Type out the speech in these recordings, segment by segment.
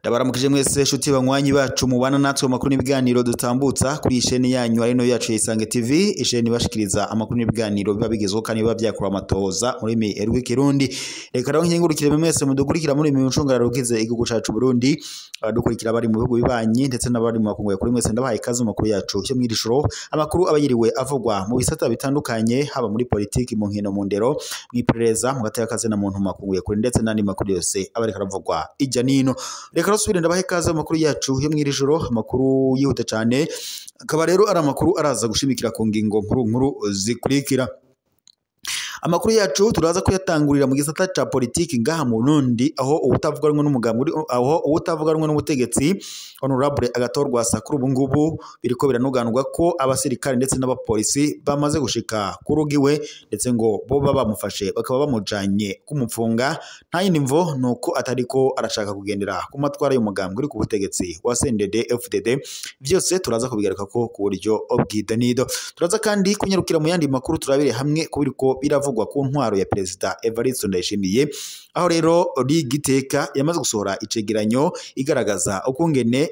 Ndabaramukije mwese shuti banywanyi bacu mubana natwe amakuru n'ibiganiro dutambutsa kuri isheni yanyu ari no yacu Isange TV, isheni bashikiriza amakuru n'ibiganiro biba bigezweho kandi biba byakura amatoza muri rurimi Kirundi. Reka rero nkingurukire mwese mudukurikira muri micungararo rukize igihugu cacu Burundi, abadukurikira bari mu bihugu bibanyi ndetse n'abari mu makungu kuri mwese ndabahaye ikaze mu makuru yacu cyo mwirishuro, amakuru abayiriwe avugwa mu bisata bitandukanye haba muri politiki, mu nkino, mu ndero, mwiperereza, mu gateka kaze na muntu makungu kuri ndetse n'andi makuru yose abari karavugwa ijya nino. Reka rusubire ndabahe kaze amakuru yacu yo mwirijoro, amakuru yihuta cyane akaba rero ari amakuru araza gushimikira ku ngingo nkuru zikurikira. Amakuru yacu turaza kuyatangurira mu gisata ca politiki ngaha mu Burundi, aho ubutavuga rumwe n'umugambi aho ubutavuga rumwe n'ubutegetsi Honorable Agathon Rwasa kuri ubu ngubu biriko biranuganurwa ko abasirikare ndetse n'abapolisi bamaze gushika kurugiwe, ndetse ngo bo bamufashe bakaba bamujanye kumupfunga. Nta yindi mvo nuko atariko arashaka kugendera ku matwara y'umugambi uri ku butegetsi wa CNDD FDD. Vyose turaza kubigaruka ko ku buryo bw'idonido. Turaza kandi kunyarukira mu yandi makuru turabire hamwe kubiriko biravugwa ku ntwaro ya Perezida Evariste Ndayishimiye, aho rero Rigiteka yamaze gusohora icegeranyo igaragaza ukungene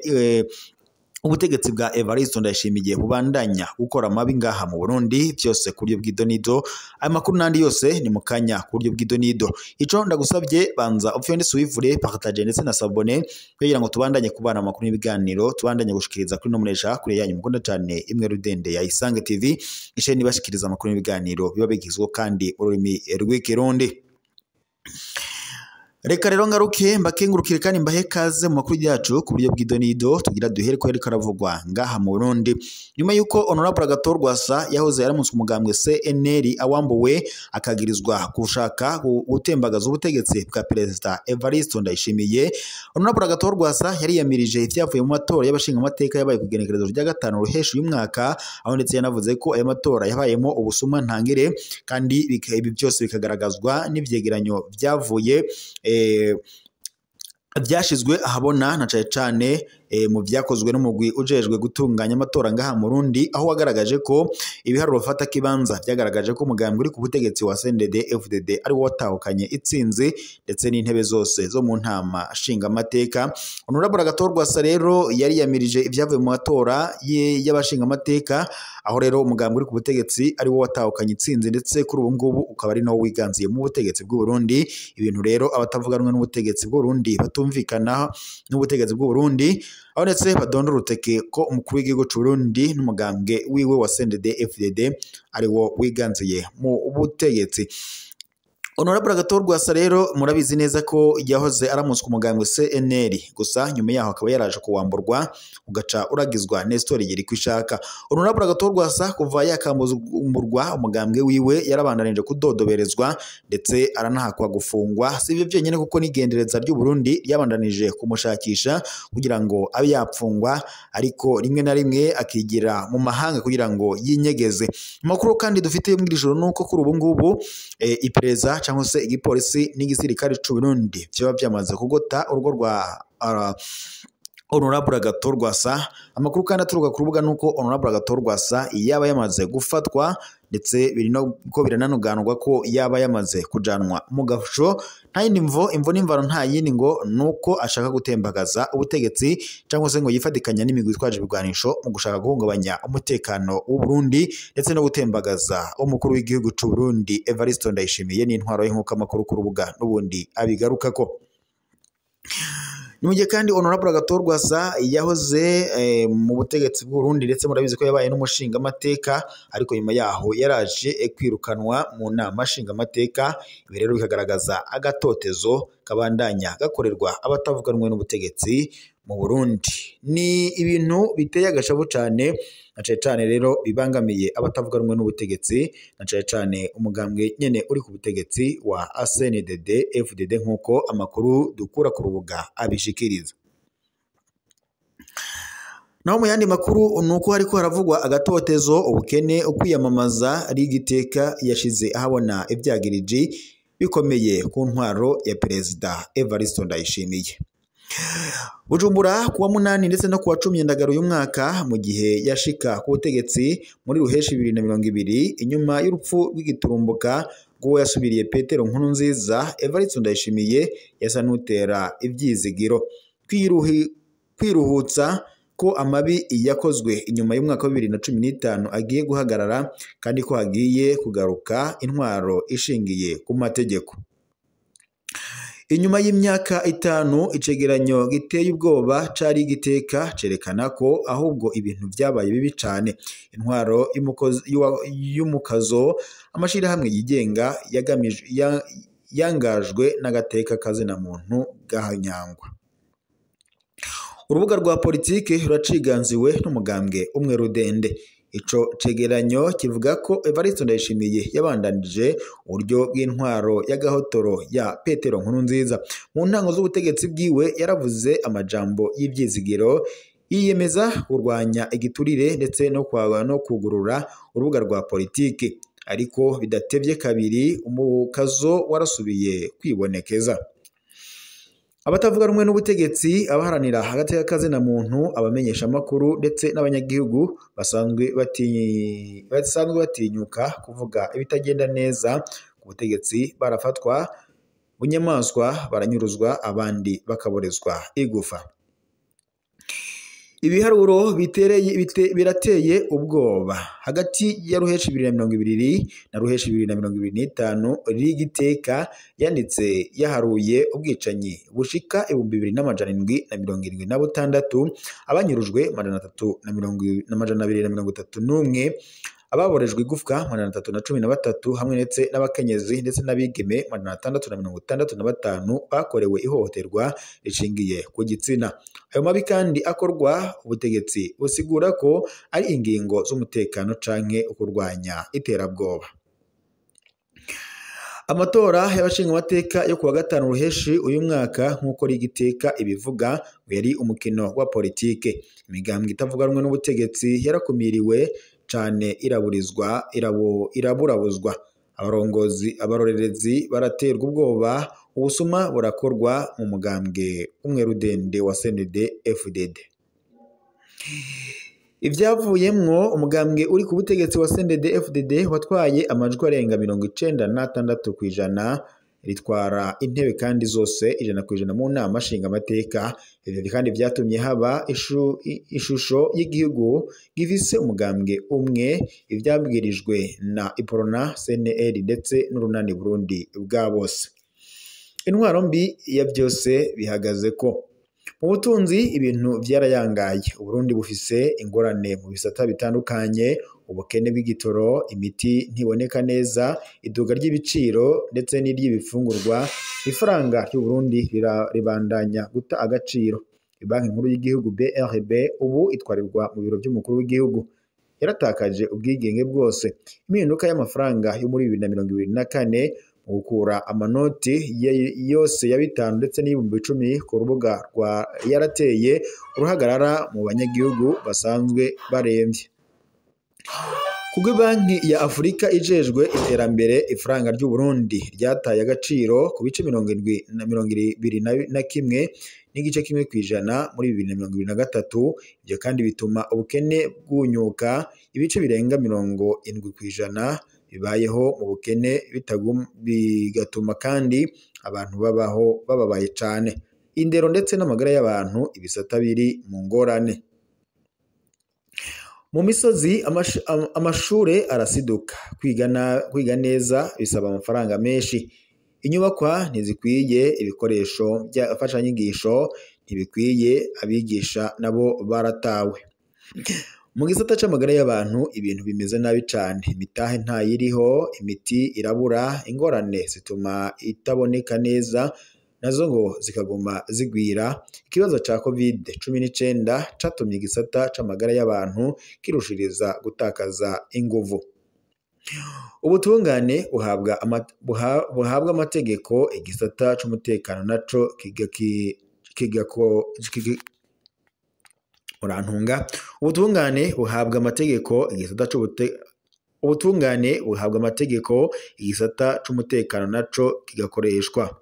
ubutegetsi bwa Evariste Ndayishimiye bubandanya gukora amabi ngaha mu Burundi. Byose ku buryo bw'idonido, aya makuru nandi yose ni mukanya ku buryo bw'idonido. Ico ndagusabye banza upfende suivre, partage ndetse na s'abonner kugira ngo tubandanye kubana amakuru n'ibiganiro, tubandanye gushikiriza kuri no muresha kuri yanyu mukunda cyane imwe rudende ya Isange TV, isheni bashikiriza amakuru n'ibiganiro biba bigizwe kandi ururimi rw'ikirundi. Reka rero ngaruke mbakengurukire kandi mbahe kaze mu makuru yacu ku buryo bw'idonido, tugira duhere ko yari karavugwa ngaha mu Burundi. Nyuma yuko Honorable Agathon Rwasa yahoze yaramutswe umugambwe CNL awambuwe akagirizwa gushaka gutembagaza ubutegetsi bwa Perezida Evariste Ndayishimiye, Honorable Agathon Rwasa yari yamirije ivyavuye mu matora y'abashinga amateka yabaye ku igenekerezo rya 5 ruheshi uyu mwaka, aho ndetse yanavuze ko aya matora yabayemo ubusuma ntangire, kandi ibi byose bikagaragazwa n'ivyegeranyo byavuye byashizwe ahabona na cane mu byakozwe n'umugwi ujejwe gutunganya amatora ngaha mu Burundi, aho wagaragaje ko ibiharuro fata kibanza byagaragaje ko umugambi uri ku butegetsi wa CNDD FDD ari wo watahukanye itsinzi ndetse n'intebe zose zo mu ntama nshinga amateka. Honorable Agathon Rwasa rero yari yamirije ibyavuye mu matora y'abashinga amateka, aho rero umugambi uri ku butegetsi ari wo watahukanye itsinzi ndetse kuri ubu ngubu ukaba ari no wiganziye mu butegetsi bw'u Burundi. Ibintu rero abatavuga rumwe n'ubutegetsi bw'u Burundi batumvikana n'ubutegetsi bw'u Burundi, aho ndetse badondora uruteke ko umukuru w'igihugu cy'u Burundi n'umugambwe wiwe wa CNDD FDD ari wo wiganziye mu butegetsi. Honorable Agathon Rwasa rero murabizi neza ko yahoze aramutswe umugambwe CNL, gusa nyuma yaho akaba yaraje kuwamburwa ugaca uragizwa Nestor Yerikwishaka. Honorable Agathon Rwasa kuva yakambuzwa umugambwe wiwe yarabandanije kudodoberezwa ndetse aranahakwa gufungwa. Si ibyo byenyine kuko n'igendereza ry'u Burundi ryabandanije kumushakisha kugira ngo abe yapfungwa, ariko rimwe na rimwe akigira mu mahanga kugira ngo yinyegeze. Amakuru kandi dufite mu ijoro nuko kuri ubu ngubu iperereza cyangwa se igipolisi n'igisirikare cy'u Burundi byo byamaze kugota urugo rwa Honorable Agathon Rwasa. Amakuru kandi aturuka ku rubuga nuko Honorable Agathon Rwasa yaba yamaze gufatwa ndetse ko birananuganurwa ko yaba yamaze kujanwa mu gasho. Nta yindi imvo n'imvano nta yindi ngo nuko ashaka gutembagaza ubutegetsi cyangwa se ngo yifatikanya n'imigwi itwaje ibigwanisho mu gushaka guhungabanya umutekano w'u Burundi ndetse no gutembagaza umukuru w'igihugu cy'u Burundi Evariste Ndayishimiye n'intwaro y'inkuka amakuru ku rubuga n'ubundi abigarukako. Ni mu gihe kandi Honorable Agathon Rwasa yahoze mu butegetsi bw'u Burundi ndetse murabizi ko yabaye n'umushinga amateka, ariko nyuma yaho yaraje kwirukanwa mu nama nshinga amateka. Ibi rero bikagaragaza agatotezo kabandanya gakorerwa abatavuga rumwe n'ubutegetsi mu Burundi. Ni ibintu biteye agashavu cyane na cyane rero bibangamiye abatavuga rumwe n'ubutegetsi na cyane umugambwe nyene uri ku butegetsi wa CNDD FDD nkuko amakuru dukura ku rubuga abishikiriza. Naho mu yandi makuru nuko hariko haravugwa agatotezo, ubukene, ukwiyamamaza. Rigiteka yashize ahabona ibyagiriji bikomeye ku ntwaro ya Perezida Evariste Ndayishimiye. Bujumbura kuwa munani ndetse no kuwa 10 Ndagaro uyu mwaka mu gihe yashika ku butegetsi muri ruheshi 2020 inyuma y'urupfu rw'igiturumbuka ngo yasubiriye Petero Nkurunziza, Evariste Ndayishimiye yasa nutera ivyizigiro kwiruhutsa ko amabi yakozwe inyuma y'umwaka wa 2015 agiye guhagarara kandi ko hagiye kugaruka intwaro ishingiye ku mategeko. Inyuma y'imyaka 5 icegeranyo giteye ubwoba cari giteka cerekana ko ahubwo ibintu vyabaye bibi cane. Intwaro y'umukazo amashirahamwe yigenga yangajwe n'agateka kazina muntu gahanyangwa. Urubuga rwa politike ruraciganziwe n'umugambwe umwe rudende. Ico cegeranyo kivuga ko Evariste Ndayishimiye yabandanije uburyo bw'intwaro y'agahotoro ya Petero Nkurunziza. Mu ntango z'ubutegetsi bwiwe yaravuze amajambo y'ivyizigiro, yiyemeza kurwanya igiturire ndetse no kugurura urubuga rwa politike, ariko bidatevye kabiri umukazo warasubiye kwibonekeza. Abatavuga rumwe n'ubutegetsi, abaharanira hagati y'akazina muntu, abamenyesha makuru ndetse n'abanyagihugu basanzwe batinyuka kuvuga ibitagenda neza ku butegetsi barafatwa bunyamaswa, baranyuruzwa, abandi bakaborezwa igufa. Ibiharuro birateye ubwoba. Hagati ya ruheshi 2020 na ruheshi 2025 rigiteka yanditse yaharuye ubwicanyi bushika 2776, abanyurujwe 331, ababorejwe igufwa 313 hamwe ndetse n'abakenyezi ndetse n'abigeme 665 bakorewe ihohoterwa rishingiye ku gitsina. Ayo mabi kandi akorwa ubutegetsi busigura ko ari ingingo z'umutekano canke ukurwanya iterabwoba. Amatora y'abashinga amateka yo kuwa 5 ruheshi uyu mwaka nk'uko rigiteka ibivuga yari umukino wa politike. Imigambwe itavuga rumwe n'ubutegetsi yarakumiriwe cane iraburabuzwa. Abarorerezi baraterwa ubwoba, ubusuma burakorwa mu mugambwe umwe rudende wa CNDD-FDD. Ivyavuyemwo umugambwe uri ku butegetsi wa CNDD-FDD watwaye amajwi arenga 96% ritwara intebe kandi zose 100% mu nama nshinga amateka. Ivyo kandi vyatumye haba ishusho y'igihugu gifise umugambwe umwe, ivyabwirijwe na Iprona, CNL ndetse n'urunani Burundi bwa bose. Intwaro mbi ya byose bihagaze ko mu butunzi ibintu vyarayangaye. Uburundi bufise ingorane mu bisata bitandukanye, ubukene bw'igitoro, imiti ntiboneka neza, iduga ry'ibiciro ndetse n'iry'ibifungurwa. Ifaranga ry'u Burundi ribandanya guta agaciro. Banki nkuru y'igihugu BRB ubu itwarirwa mu biro by'umukuru w'igihugu, yaratakaje ubwigenge bwose. Impinduka y'amafaranga yo muri 2024 gukura amanoti yose ya 5 ndetse n'ibihumbi 10 ku rubuga rwa yarateye uruhagarara mu banyagihugu basanzwe baremvye. Kubwo banki ya Afrika ijejwe iterambere, ifaranga ry'u Burundi ryataye agaciro ku bice 71 n'igice kimwe kwijana muri 2023. Ibyo kandi bituma ubukene bwunyuka, ibice birenga 70% bibayeho mu bukene bigatuma kandi abantu bababaye cane. Indero ndetse n'amagara y'abantu ibisata biri mu ngorane. Mu misozi amashure arasiduka, kwiga neza bisaba amafaranga menshi. Inyubakwa ntizikwiye, ibikoresho by'afashanyigisho ntibikwiye, abigisha nabo baratawe. Mu gisata c'amagara y'abantu ibintu bimeze nabi cane. Imitahe ntayiriho, imiti irabura, ingorane zituma itaboneka neza nazo ngo zikaguma zigwira. Ikibazo ca COVID-19 catumye igisata c'amagara y'abantu kirushiriza gutakaza inguvu. Ubutungane buhabwa amategeko, igisata c'umutekano naco ubutungane buhabwa amategeko, igisata c'umutekano naco kigakoreshwa.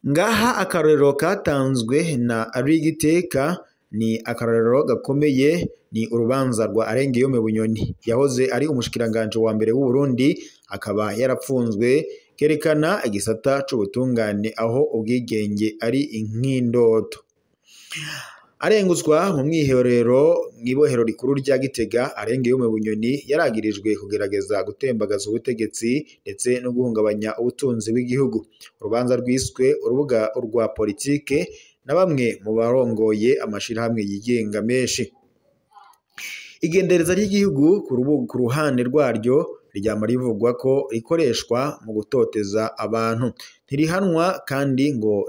Ngaha akarorero katanzwe na Rigiteka ni akarorero gakomeye, ni urubanza rwa Arengeyome Bunyoni yahoze ari umushikiranganje wa mbere w'u Burundi, akaba yarapfunzwe, kerekana igisata c'ubutungane aho ubwigenge ari inkindoto. Arenguzwa mu mwibohero rikuru rya Gitega, Arengeyome Bunyoni yaragirijwe kugerageza gutembagaza ubutegetsi ndetse no guhungabanya ubutunzi bw'igihugu. Urubanza rwiswe urubuga rwa politike na bamwe mu barongoye amashirahamwe yigenga menshi. Igendereza ry'igihugu ku ruhande rwaryo ryama rivugwa ko rikoreshwa mu gutoteza abantu, ntirihanwa kandi ngo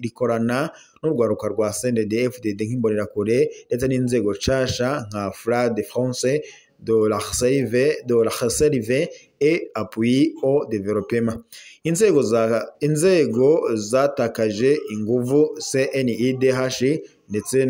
rikorana n'urwaruka rwa CNDD-FDD nk'imbonerakure ndetse n'inzego nshasha nka FRA de France de la Reserve et appui au développement. Inzego zatakaje inguvu CNIDH ndetse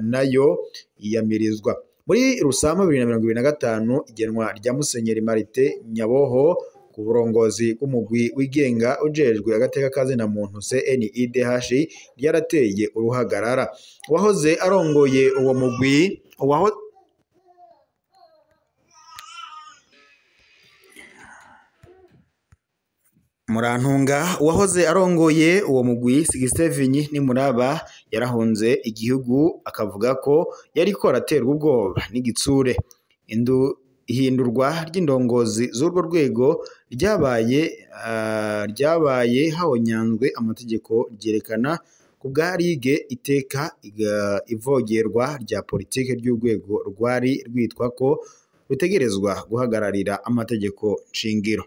nayo yiyamirizwa. Muri Rusama 2025 igenwa rya Musenyeri Martin Nyaboho ku burongozi bw'umugwi wigenga ujejwe agateka kazina muntu CNIDH ryarateye uruhagarara. Wahoze arongoye uwo mugwi uwahoze arongoye uwo mugwi Sigiseveni Nimuraba yarahunze igihugu, akavuga ko yariko araterwa ubwoba n'igitsure. Ihindurwa ry'indongozi z'urwo rwego ryabaye hahonyanzwe amategeko, ryerekana ku bwa Rige Iteka ivogerwa rya politike ry'urwego rwari rwitwa ko rutegerezwa guhagararira amategeko nshingiro.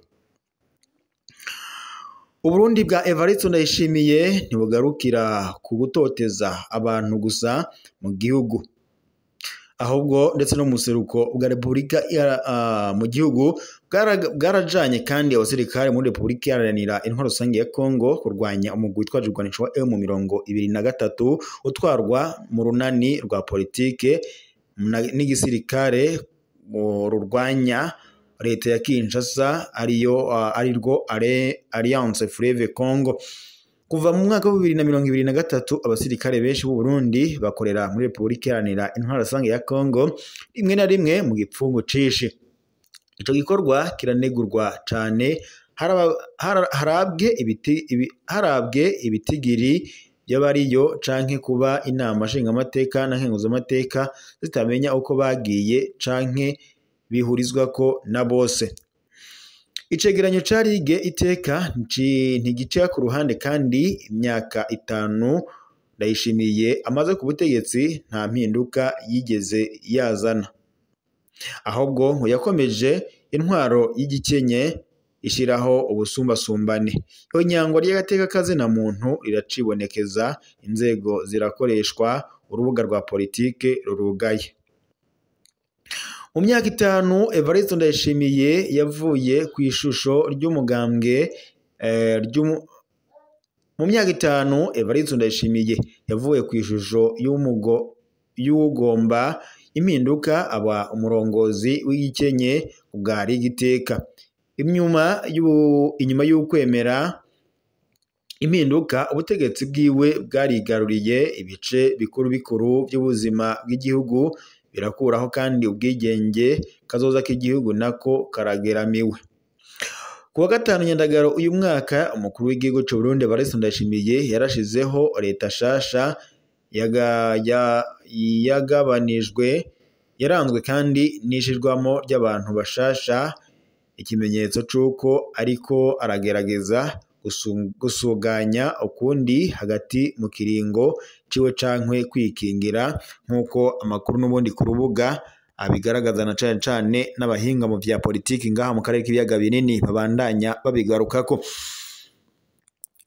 Uburundi bwa Evariste Ndayishimiye ntibugarukira ku gutoteza abantu gusa mu gihugu, ahubwo ndetse no mu seruko bwa Repubulika mu gihugu bwarajanye kandi abasirikare muri Repubulika Iharanira Intwaro Rusange ya Kongo kurwanya umugwi witwaje urwanisho wa M23 utwarwa mu runani rwa politike n'igisirikare rurwanya leta ya Kinshasa arirwo Alliance Fleuve Congo. Kuva mu mwaka wa 2023 abasirikare benshi b'u Burundi bakorera muri Repubulika Iharanira Intwaro Rusange ya Kongo, rimwe na rimwe mu gipfungu cishi. Ico gikorwa kiranegurwa cane, harabwe ibitigiri by'abariyo canke kuba inama nshingamateka na nkenguzamateka zitamenya uko bagiye canke bihurizwa ko na bose. Icegeranyo ca Rige Iteka ntigica ku ruhande kandi imyaka 5 Ndayishimiye amaze ku butegetsi nta mpinduka yigeze yazana, ahubwo ngo yakomeje intwaro y'igikenye ishiraho ubusumbasumbane. Ihonyangwa ry'agateka kazina muntu riracibonekeza, inzego zirakoreshwa, urubuga rwa politike rurugaye. Mu myaka 5 Evariste Ndayishimiye yavuye ku ishusho ry'umugambwe y'ugomba impinduka aba umurongozi w'igikenye bwa Rigiteka. Inyuma y'ukwemera impinduka, ubutegetsi bwiwe bwarigaruriye ibice bikuru by'ubuzima bw'igihugu, birakuraho kandi ubwigenge kazoza k'igihugu nako karageramiwe. Ku wa 5 Nyandagaro uyu mwaka, umukuru w'igihugu cy'u Burundi Evariste Ndayishimiye yarashizeho leta shasha yagabanijwe, yaranzwe kandi n'ishirwamo ry'abantu bashasha, ikimenyetso c'uko ariko aragerageza gusuganya ukundi hagati mu kiringo ciwe cankwe kwikingira, nk'uko amakuru n'ubundi ku rubuga abigaragaza na cane n'abahinga mu vya politiki ngaha mu karere k'ibiyaga binini babandanya babigarukako.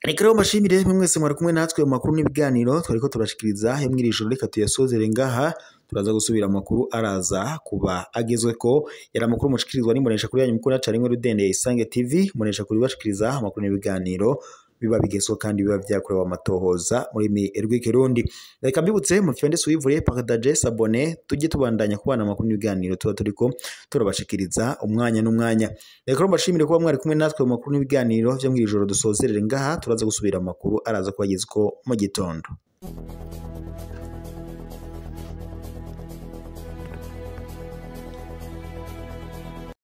Reka rero mbashimire mwese mwari kumwe natwe mu makuru n'ibiganiro twariko turashikiriza mw'iri joro. Reka tuyasozere ngaha, turaza gusubira amakuru araza kuba agezweko. Yari amakuru mushikirizwa n'imbonesha kuri yanyu mukuru yacu rimwe Rudende Isange TV, imbonesha kuri bashikiriza amakuru n'ibiganiro biba bigezweho kandi biba vyakorewe amatohoza muri mi rw'ikirundi. Reka mbibutse mu kifende suivre partager s'abonner tujye tubandanya kubana amakuru n'ibiganiro tuba turiko turabashikiriza umwanya n'umwanya. Reka mbashimire kuba mwari kumwe natwe mu makuru n'ibiganiro vyo mw'ijoro dusozerere ngaha turaza gusubira amakuru araza kubagezeko mu gitondo.